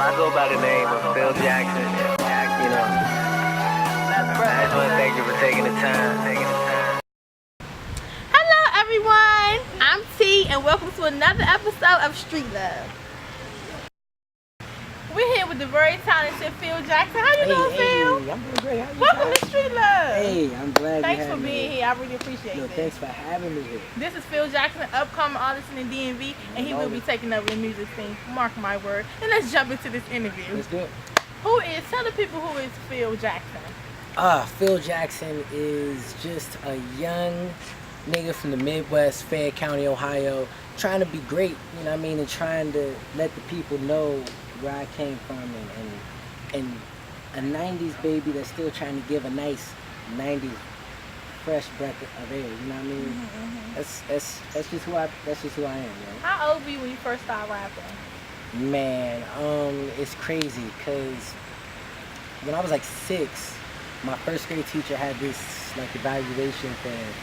I go by the name of PhilJackson. You know, I just want to thank you for taking the time. Hello everyone, I'm T and welcome to another episode of Street Love. We're here with the very talented PhilJackson. How you doing, Phil? I'm doing great. How you Welcome to Street Love. Hey, I'm glad Thanks you had for me being here. I really appreciate it. Thanks for having me here. This is PhilJackson, upcoming artist in the DMV, and he will be taking over the music scene. Mark my word. And let's jump into this interview. Let's do it. Tell the people who is PhilJackson. PhilJackson is just a young nigga from the Midwest, Fayette County, Ohio, trying to be great, you know what I mean, and trying to let the people know where I came from, and a 90s baby that's still trying to give a nice 90s fresh breath of air, you know what I mean? Mm-hmm. That's just who I am, man. How old were you when you first started rapping? Man, it's crazy, cause when I was like 6, my first grade teacher had this like evaluation thing,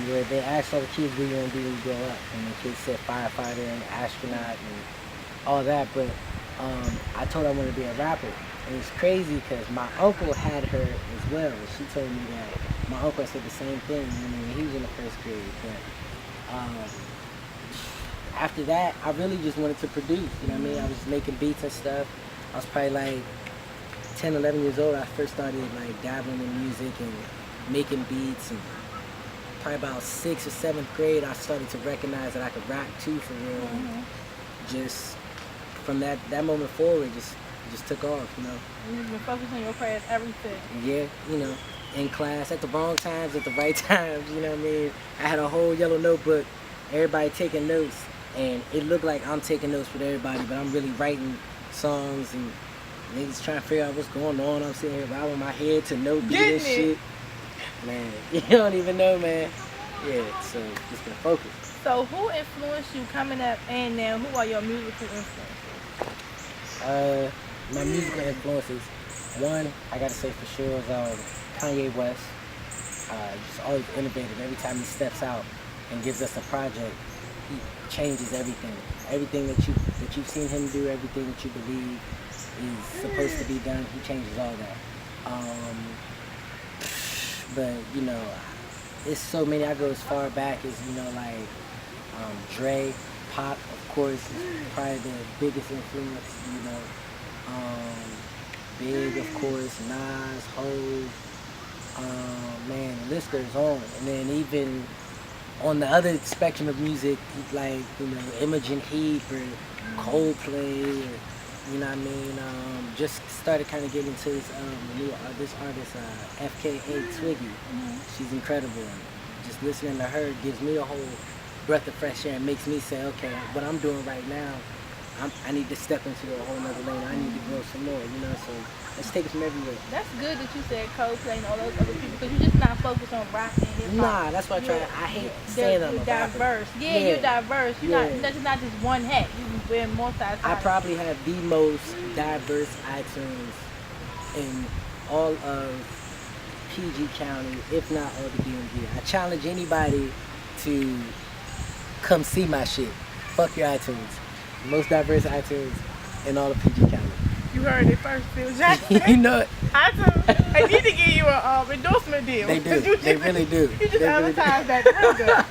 where they asked all the kids what you want to be when you grow up, and the kids said firefighter and astronaut and all that, but I told her I wanted to be a rapper. And it's crazy because my uncle had her as well, and she told me that my uncle said the same thing when he was in the first grade. But after that, I really just wanted to produce, you know what I mean? I was making beats and stuff. I was probably like 10, 11 years old. I first started like dabbling in music and making beats, and probably about 6th or 7th grade, I started to recognize that I could rap too for real. Just from that moment forward, just took off, you know. You've been focusing on your craft everything. Yeah, you know, in class at the wrong times, at the right times, you know what I mean? I had a whole yellow notebook, everybody taking notes, and it looked like I'm taking notes with everybody, but I'm really writing songs, and niggas trying to figure out what's going on. I'm sitting here bobbing my head to no beat and shit. Man, you don't even know, man. Yeah, so just been focused. So who influenced you coming up and now? Who are your musical influences? My musical influences, one, I gotta say for sure, is Kanye West. Just always innovative. Every time he steps out and gives us a project, he changes everything. Everything that you've seen him do, everything that you believe is supposed to be done, he changes all that. But you know, it's so many. I go as far back as, you know, like Dre, Pop, of course, is probably the biggest influence, you know. Big, of course, Nas, Hov, man, the list goes on. And then even on the other spectrum of music, like, you know, Imogen Heap or Coldplay, or, you know what I mean, just started kind of getting into this artist, FKA Twiggy. She's incredible. And just listening to her gives me a whole breath of fresh air and makes me say, okay, what I'm doing right now, I need to step into a whole nother lane. I need to grow some more, you know, so let's take it from everywhere. That's good that you said Coldplay and all those other people, because you're just not focused on rap and hip-hop. Nah, that's why I hate saying I'm a rapper. Diverse. Yeah, you're diverse. You're not just one hat. You wear multi-sided. I probably have the most diverse iTunes in all of PG County, if not all the DMV. I challenge anybody to come see my shit. Fuck your iTunes. Most diverse iTunes in all of PG County. You heard it first, PhilJackson. You know it. iTunes, they need to give you an endorsement deal. They do. They really do. You just advertise that real good.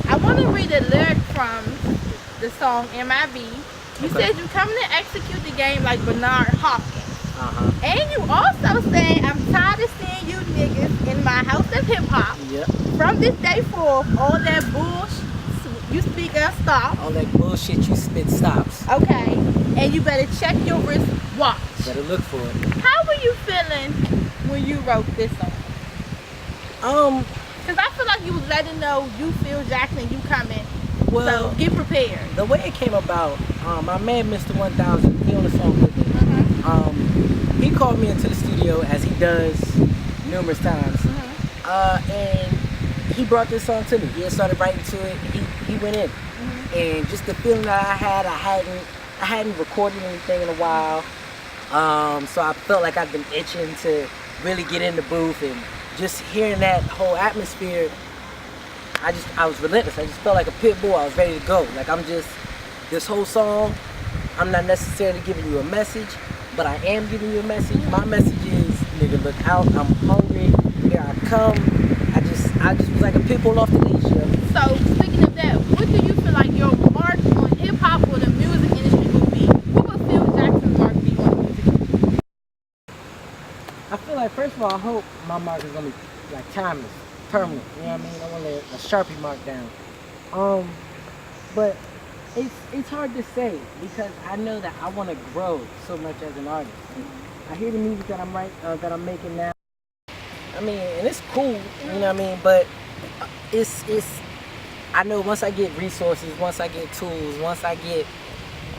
I want to read a lyric from the song MIB. You said you coming to execute the game like Bernard Hopkins. And you also say, I'm tired of seeing you niggas in my house of hip hop. Yep. From this day forth, all that bullshit you speak of stop. All that bullshit you spit stops. Okay. And you better check your wrist watch. Better look for it. How were you feeling when you wrote this song? Because I feel like you was letting know you PhilJackson, you coming. Well, so get prepared. The way it came about, my man Mr. 1000, he on the song with me. He called me into the studio, as he does numerous times, and he brought this song to me. He had started writing to it. He went in, and just the feeling that I hadn't recorded anything in a while, so I felt like I've been itching to really get in the booth, and just hearing that whole atmosphere, I was relentless. I just felt like a pit bull. I was ready to go. Like, this whole song, I'm not necessarily giving you a message, but I am giving you a message. My message is, nigga, look out. I'm hungry. Here I come. I just was like a pit bull off the leash, yo. So speaking of that, what do you feel like your mark on hip hop or the music industry would be? What would PhilJackson's mark be on the music industry? I feel like, first of all, I hope my mark is gonna be like timeless, permanent. You know what I mean? I want a Sharpie mark down. But it's hard to say because I know that I want to grow so much as an artist. And I hear the music that I'm making now. I mean, and it's cool, you know what I mean? But it's I know once I get resources, once I get tools, once I get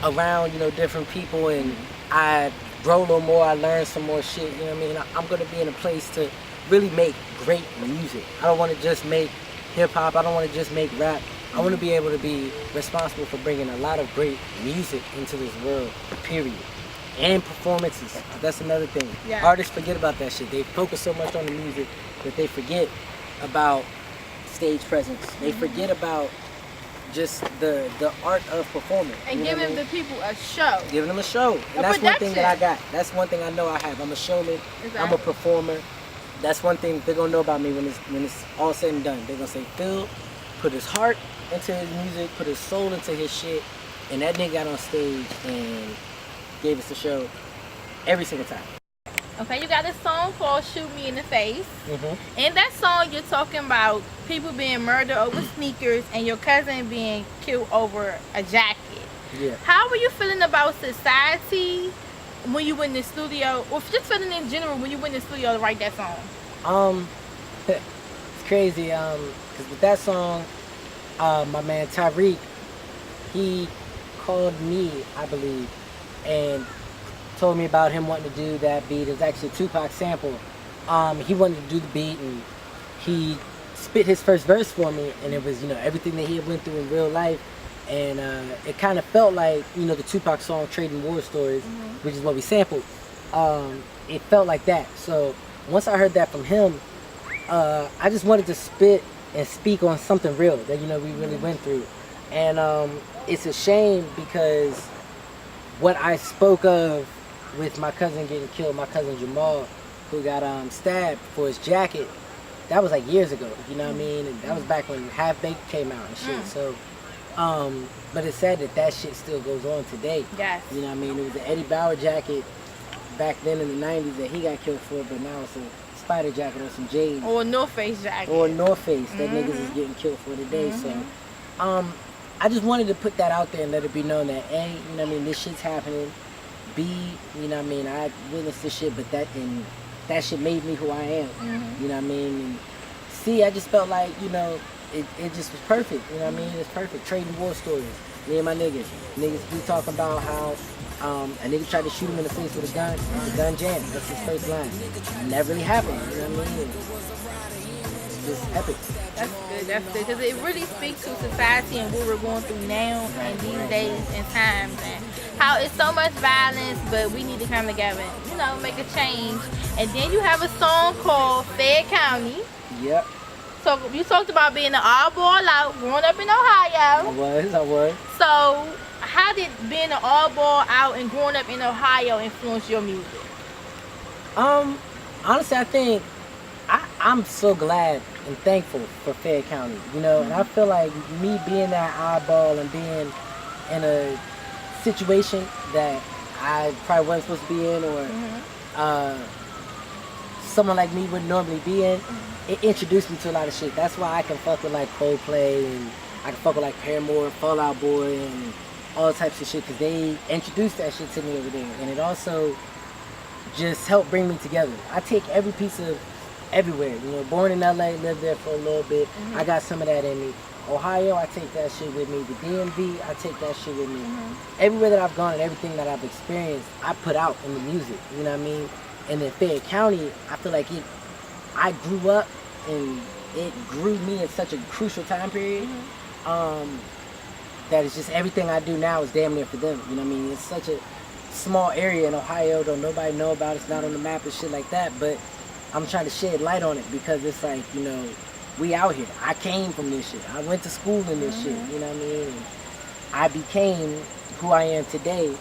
around, you know, different people and I grow a little more, I learn some more shit, you know what I mean? I'm gonna be in a place to really make great music. I don't want to just make hip hop. I don't want to just make rap. I want to be able to be responsible for bringing a lot of great music into this world, period. And performances. That's another thing. Yeah. Artists forget about that shit. They focus so much on the music that they forget about stage presence. They forget about just the art of performing. And giving the people a show. Giving them a show. And that's one thing that I got. That's one thing I know I have. I'm a showman. Exactly. I'm a performer. That's one thing they're gonna know about me when it's all said and done. They're gonna say, Phil put his heart into his music, put his soul into his shit, and that nigga got on stage and gave us a show every single time. Okay, you got a song called Shoot Me in the Face. Mm-hmm. In that song, you're talking about people being murdered over sneakers and your cousin being killed over a jacket. Yeah. How were you feeling about society when you went in the studio, or just feeling in general when you went in the studio to write that song? It's crazy, because with that song, my man Tyreek, he called me, I believe, and told me about him wanting to do that beat. It was actually a Tupac sample. He wanted to do the beat, and he spit his first verse for me, and it was, you know, everything that he had went through in real life. And it kind of felt like, you know, the Tupac song Trading War Stories, which is what we sampled. It felt like that. So once I heard that from him, I just wanted to spit and speak on something real that, you know, we really went through. And it's a shame because what I spoke of with my cousin getting killed, my cousin Jamal, who got stabbed for his jacket, that was like years ago, you know what I mean? And that was back when Half Baked came out and shit. So but it's sad that shit still goes on today. Yes. You know what I mean? It was an Eddie Bauer jacket back then in the 90s that he got killed for, but now it's a Spider jacket or some J's. Or a North Face jacket. Or a North Face that niggas is getting killed for today. So I just wanted to put that out there and let it be known that A, you know what I mean, this shit's happening. B, you know what I mean, I witnessed this shit, but that shit made me who I am. You know what I mean? And C, I just felt like, you know, it just was perfect, you know what I mean? It's perfect. Trading war stories. Me and my niggas. Niggas be talking about how a nigga tried to shoot him in the face with a gun, and the gun jammed. That's his first line. And that really happened, you know what I mean? It's just epic. That's good, because it really speaks to society and what we're going through now and these days and times, and how it's so much violence, but we need to come together and, you know, make a change. And then you have a song called Fayette County. Yep. So you talked about being an oddball out, growing up in Ohio. I was. So how did being an oddball out and growing up in Ohio influence your music? Honestly, I think I'm so glad and thankful for Fayette County, you know, and I feel like me being that oddball and being in a situation that I probably wasn't supposed to be in, or someone like me would normally be in, it introduced me to a lot of shit. That's why I can fuck with like Coldplay, and I can fuck with like Paramore, Fall Out Boy, and all types of shit, because they introduced that shit to me over there, and it also just helped bring me together. I take every piece of everywhere, you know, born in LA, lived there for a little bit, I got some of that in me. Ohio, I take that shit with me. The DMV, I take that shit with me. Everywhere that I've gone and everything that I've experienced, I put out in the music, you know what I mean? And in Fayette County, I feel like I grew up and it grew me in such a crucial time period, that it's just everything I do now is damn near for them, you know what I mean? It's such a small area in Ohio, don't nobody know about it, it's not on the map and shit like that, but I'm trying to shed light on it because it's like, you know, we out here. I came from this shit. I went to school in this shit, you know what I mean? And I became who I am today,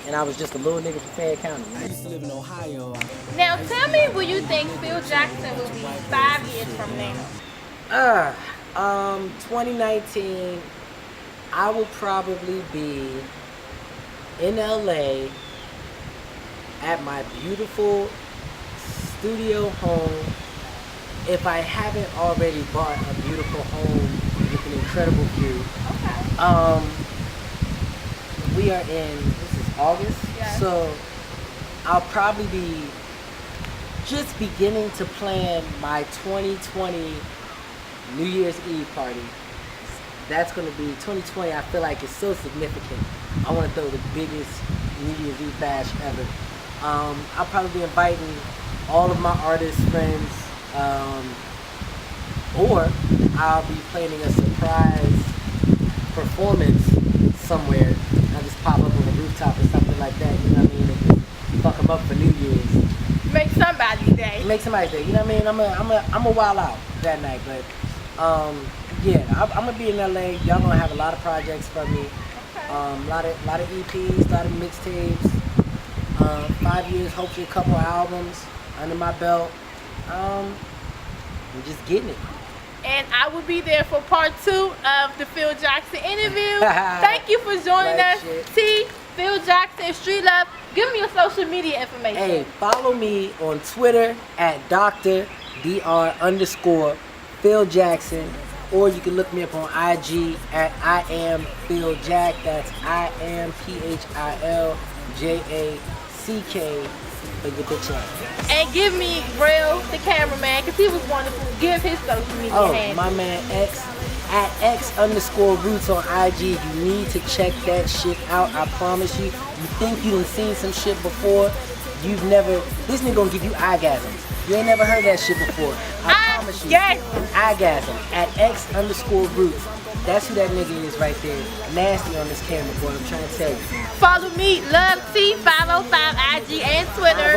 and I was just a little nigga from Fayette County. I used to live in Ohio. Now tell me where you think PhilJackson will be 5 years from now. 2019, I will probably be in LA at my beautiful studio home. If I haven't already bought a beautiful home with an incredible view. Okay. We are in, this is August, Yes. so I'll probably be just beginning to plan my 2020 New Year's Eve party. That's going to be 2020. I feel like it's so significant. I want to throw the biggest New Year's Eve bash ever. I'll probably be inviting all of my artist friends, or I'll be planning a surprise performance somewhere. I'll just pop up on the rooftop or something like that, you know what I mean, and just fuck them up for New Year's. Make somebody's day. Make somebody's day, you know what I mean? I'm a wild out that night, but yeah, I'm gonna be in LA. Y'all gonna have a lot of projects from me. Okay. A lot of EPs, a lot of mixtapes. 5 years, hopefully a couple albums under my belt. I'm just getting it. And I will be there for part 2 of the PhilJackson interview. Thank you for joining Like us. shit. Tee, PhilJackson, Street Luv. Give me your social media information. Hey, follow me on Twitter at Dr.PhilJackson, or you can look me up on IG at I am PhilJack. That's IamPhilJack for your bitch ass. And give me Real, the cameraman, because he was wonderful. Give his social media handle. My man X at X_roots on IG. You need to check that shit out. I promise you. You think you done seen some shit before? You've never. This nigga gonna give you orgasms. You ain't never heard that shit before. I promise you. Yes. Orgasm at X_roots. That's who that nigga is right there. Nasty on this camera, boy. I'm trying to tell you. Follow me, Love T 505 IG and Twitter.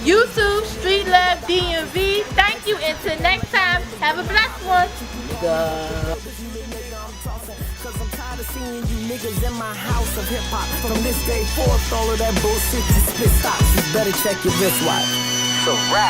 YouTube, Street Luv DMV. Thank you. Until next time, have a blessed one. Cause I'm tired of seeing you niggas in my house of hip hop. From this day forth, all of that bullshit just spit stops. You better check your wristwatch.